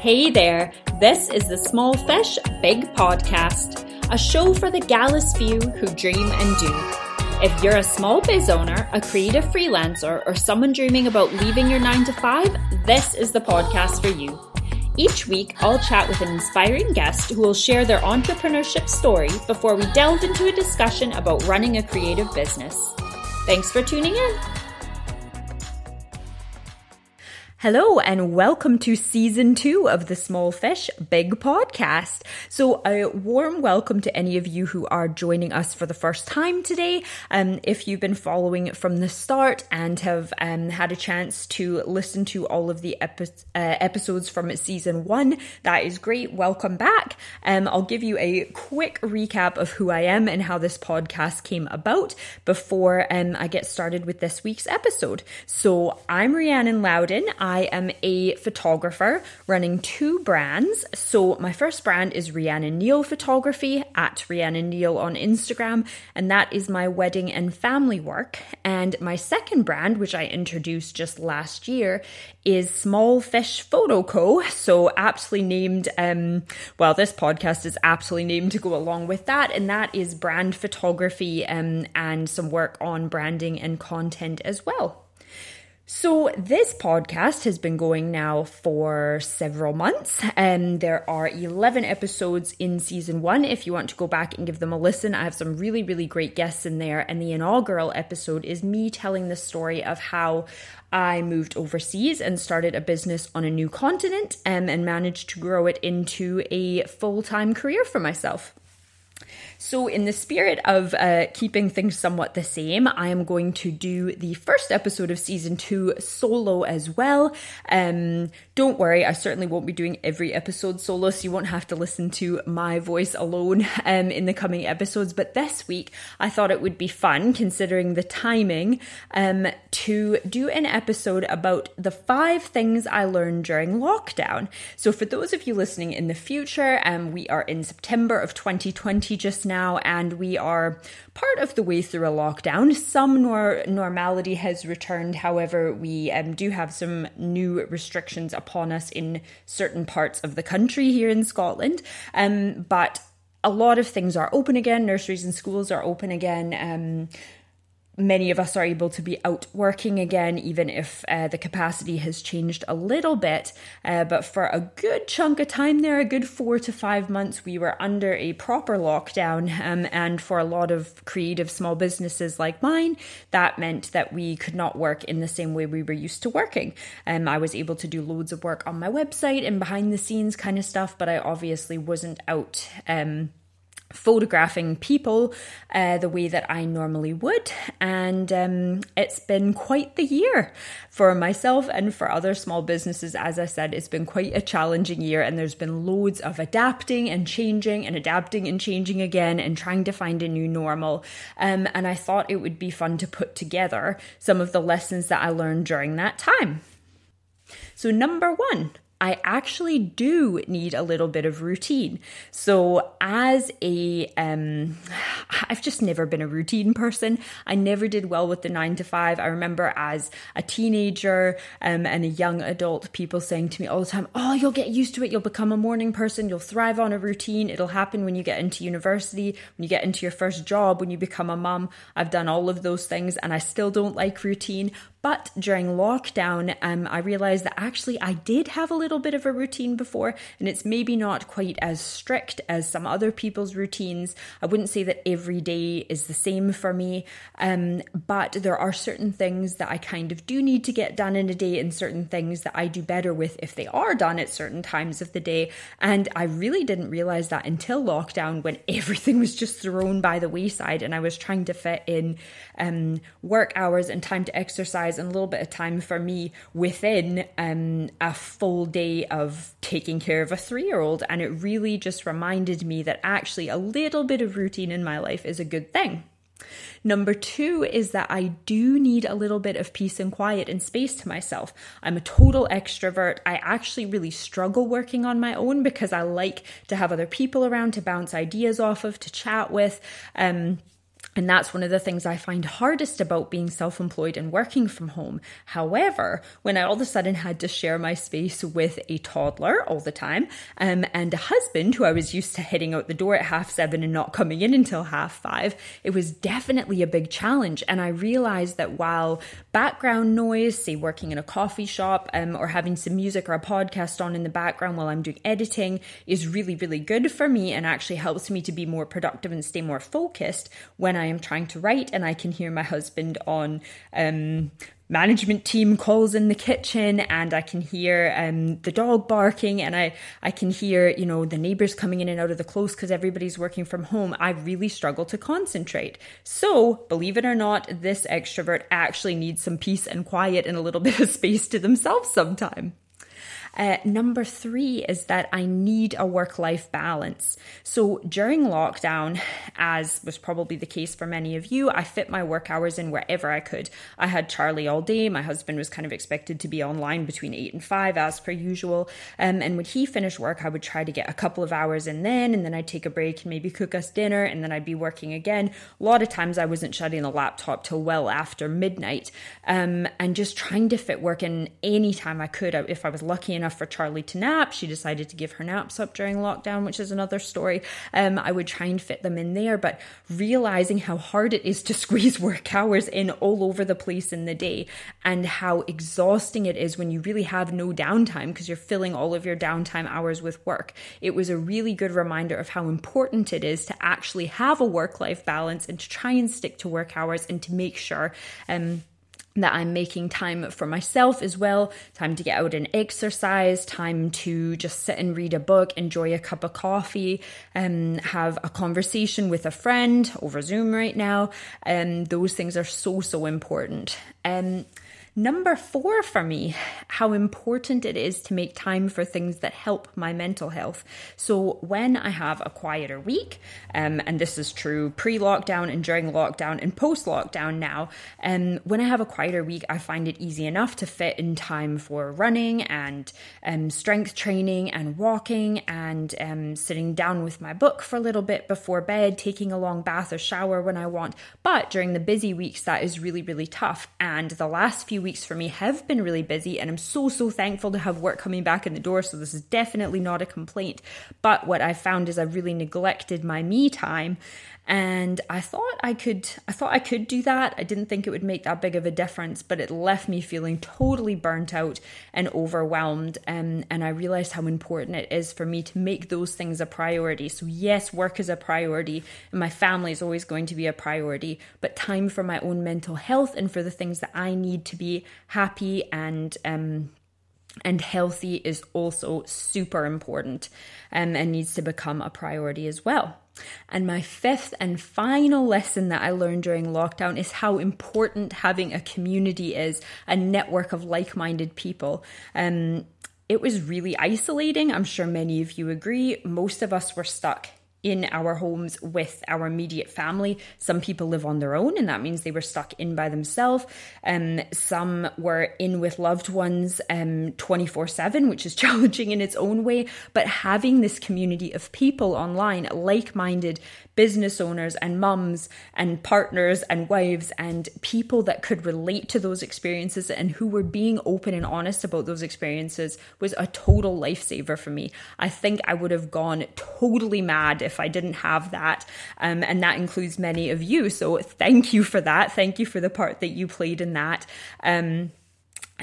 Hey there, this is the Small Fish, Big Podcast, a show for the gallus few who dream and do. If you're a small biz owner, a creative freelancer, or someone dreaming about leaving your 9-to-5, this is the podcast for you. Each week, I'll chat with an inspiring guest who will share their entrepreneurship story before we delve into a discussion about running a creative business. Thanks for tuning in. Hello and welcome to season 2 of the Small Fish, Big Podcast. So a warm welcome to any of you who are joining us for the first time today. If you've been following from the start and have had a chance to listen to all of the episodes from season 1, that is great. Welcome back. I'll give you a quick recap of who I am and how this podcast came about before I get started with this week's episode. So I'm Rhiannon Loudon. I am a photographer running 2 brands. So my first brand is Rhiannon Neal Photography at Rhiannon Neal on Instagram, and that is my wedding and family work. And my second brand, which I introduced just last year, is Small Fish Photo Co. So aptly named, this podcast is aptly named to go along with that, and that is brand photography and some work on branding and content as well. So this podcast has been going now for several months, and there are 11 episodes in season 1. If you want to go back and give them a listen, I have some really, really great guests in there. And the inaugural episode is me telling the story of how I moved overseas and started a business on a new continent and managed to grow it into a full-time career for myself. So in the spirit of keeping things somewhat the same, I am going to do the first episode of season 2 solo as well. Don't worry, I certainly won't be doing every episode solo, so you won't have to listen to my voice alone in the coming episodes. But this week, I thought it would be fun, considering the timing, to do an episode about the 5 things I learned during lockdown. So for those of you listening in the future, we are in September of 2020 just now, and we are part of the way through a lockdown. Some normality has returned. However, we do have some new restrictions upon us in certain parts of the country here in Scotland. But a lot of things are open again. Nurseries and schools are open again. Many of us are able to be out working again, even if the capacity has changed a little bit. But for a good chunk of time there, a good 4 to 5 months, we were under a proper lockdown. And for a lot of creative small businesses like mine, that meant that we could not work in the same way we were used to working. I was able to do loads of work on my website and behind the scenes kind of stuff, but I obviously wasn't out photographing people the way that I normally would, and it's been quite the year for myself and for other small businesses. As I said, it's been quite a challenging year, and there's been loads of adapting and changing again and trying to find a new normal, and I thought it would be fun to put together some of the lessons that I learned during that time. So number 1, I actually do need a little bit of routine. So as I've just never been a routine person. I never did well with the 9-to-5. I remember as a teenager and a young adult, people saying to me all the time, "Oh, you'll get used to it. You'll become a morning person. You'll thrive on a routine. It'll happen when you get into university, when you get into your first job, when you become a mum." I've done all of those things and I still don't like routine. But during lockdown, I realized that actually I did have a little bit of a routine before, and it's maybe not quite as strict as some other people's routines. I wouldn't say that every day is the same for me, but there are certain things that I kind of do need to get done in a day, and certain things that I do better with if they are done at certain times of the day. And I really didn't realize that until lockdown, when everything was just thrown by the wayside and I was trying to fit in work hours and time to exercise and a little bit of time for me within a full day of taking care of a 3-year-old. And it really just reminded me that actually a little bit of routine in my life is a good thing. Number 2 is that I do need a little bit of peace and quiet and space to myself. I'm a total extrovert. I actually really struggle working on my own because I like to have other people around to bounce ideas off of, to chat with. And that's one of the things I find hardest about being self-employed and working from home. However, when I all of a sudden had to share my space with a toddler all the time, and a husband who I was used to heading out the door at 7:30 and not coming in until 5:30, it was definitely a big challenge. And I realized that while background noise, say working in a coffee shop, or having some music or a podcast on in the background while I'm doing editing, is really, really good for me and actually helps me to be more productive and stay more focused when I am trying to write, and I can hear my husband on management team calls in the kitchen, and I can hear the dog barking, and I can hear, the neighbors coming in and out of the close because everybody's working from home. I really struggle to concentrate. So, believe it or not, this extrovert actually needs some peace and quiet and a little bit of space to themselves sometime. Number 3 is that I need a work-life balance. So during lockdown, as was probably the case for many of you, I fit my work hours in wherever I could. I had Charlie all day. My husband was kind of expected to be online between 8 and 5 as per usual. And when he finished work, I would try to get a couple of hours in then, and then I'd take a break and maybe cook us dinner, and then I'd be working again. A lot of times I wasn't shutting the laptop till well after midnight, and just trying to fit work in any time I could. If I was lucky enough for Charlie to nap, she decided to give her naps up during lockdown, which is another story. I would try and fit them in there, but realizing how hard it is to squeeze work hours in all over the place in the day, and how exhausting it is when you really have no downtime because you're filling all of your downtime hours with work. It was a really good reminder of how important it is to actually have a work-life balance and to try and stick to work hours, and to make sure that I'm making time for myself as well, time to get out and exercise, time to just sit and read a book, enjoy a cup of coffee, have a conversation with a friend over Zoom right now. Those things are so, so important. Number 4 for me, how important it is to make time for things that help my mental health. So when I have a quieter week, and this is true pre-lockdown and during lockdown and post-lockdown now, when I have a quieter week, I find it easy enough to fit in time for running and strength training and walking and sitting down with my book for a little bit before bed, taking a long bath or shower when I want. But during the busy weeks, that is really, really tough. And the last few weeks for me have been really busy, and I'm so, so thankful to have work coming back in the door. So this is definitely not a complaint. But what I found is I've really neglected my me time. And I thought I could do that. I didn't think it would make that big of a difference, but it left me feeling totally burnt out and overwhelmed. And I realized how important it is for me to make those things a priority. So yes, work is a priority, and my family is always going to be a priority, but time for my own mental health and for the things that I need to be happy and healthy is also super important, and needs to become a priority as well. And my 5th and final lesson that I learned during lockdown is how important having a community is, a network of like-minded people. It was really isolating. I'm sure many of you agree. Most of us were stuck in our homes with our immediate family. Some people live on their own, and that means they were stuck in by themselves. Some were in with loved ones 24/7, which is challenging in its own way. But having this community of people online, like-minded business owners and mums and partners and wives and people that could relate to those experiences and who were being open and honest about those experiences, was a total lifesaver for me. I think I would have gone totally mad if I didn't have that. And that includes many of you. So thank you for that. Thank you for the part that you played in that.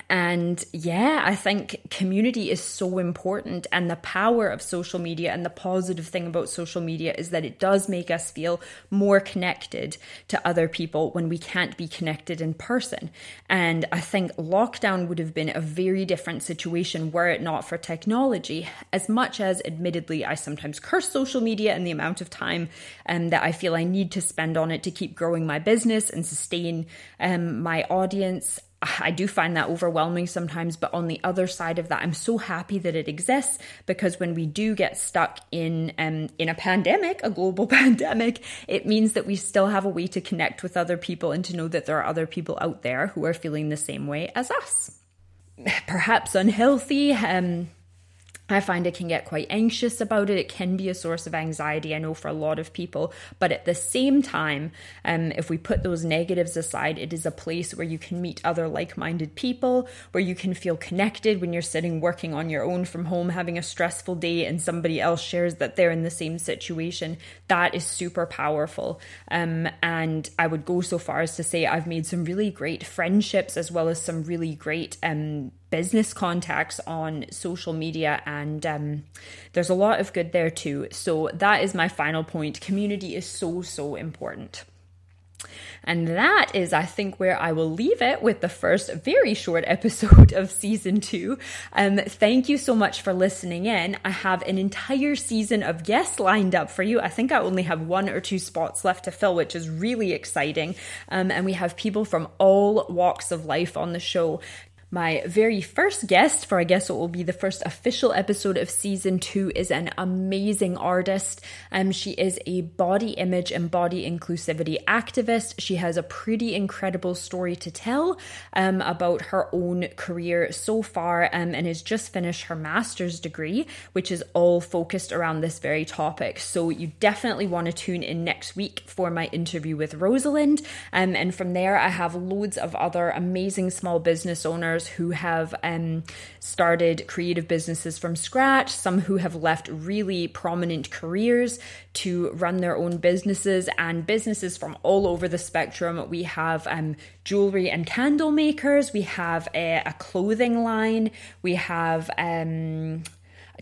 And yeah, I think community is so important, and the power of social media, and the positive thing about social media is that it does make us feel more connected to other people when we can't be connected in person. And I think lockdown would have been a very different situation were it not for technology. As much as, admittedly, I sometimes curse social media and the amount of time that I feel I need to spend on it to keep growing my business and sustain my audience, I do find that overwhelming sometimes. But on the other side of that, I'm so happy that it exists, because when we do get stuck in a pandemic, a global pandemic, it means that we still have a way to connect with other people and to know that there are other people out there who are feeling the same way as us. Perhaps unhealthy, I find I can get quite anxious about it. It can be a source of anxiety, I know, for a lot of people. But at the same time, if we put those negatives aside, it is a place where you can meet other like-minded people, where you can feel connected when you're sitting working on your own from home, having a stressful day, and somebody else shares that they're in the same situation. That is super powerful. And I would go so far as to say I've made some really great friendships as well as some really great business contacts on social media, and there's a lot of good there too. So that is my final point. Community is so important. And that is, I think, where I will leave it with the first very short episode of season 2. Thank you so much for listening in. I have an entire season of guests lined up for you. I think I only have 1 or 2 spots left to fill, which is really exciting. And we have people from all walks of life on the show. My very first guest for, I guess, what will be the first official episode of season 2 is an amazing artist. She is a body image and body inclusivity activist. She has a pretty incredible story to tell about her own career so far, and has just finished her master's degree, which is all focused around this very topic. So you definitely want to tune in next week for my interview with Rosalind. And from there, I have loads of other amazing small business owners who have started creative businesses from scratch, some who have left really prominent careers to run their own businesses, and businesses from all over the spectrum. We have jewelry and candle makers, we have a clothing line, we have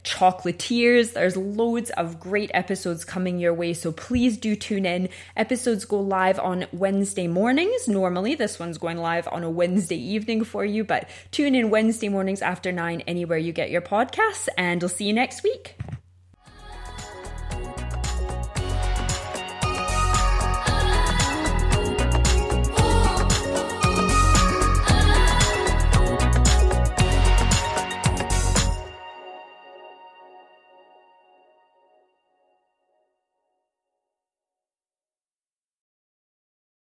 chocolatiers. There's loads of great episodes coming your way, so please do tune in. Episodes go live on Wednesday mornings. Normally this one's going live on a Wednesday evening for you, but tune in Wednesday mornings after 9 anywhere you get your podcasts, and I'll see you next week.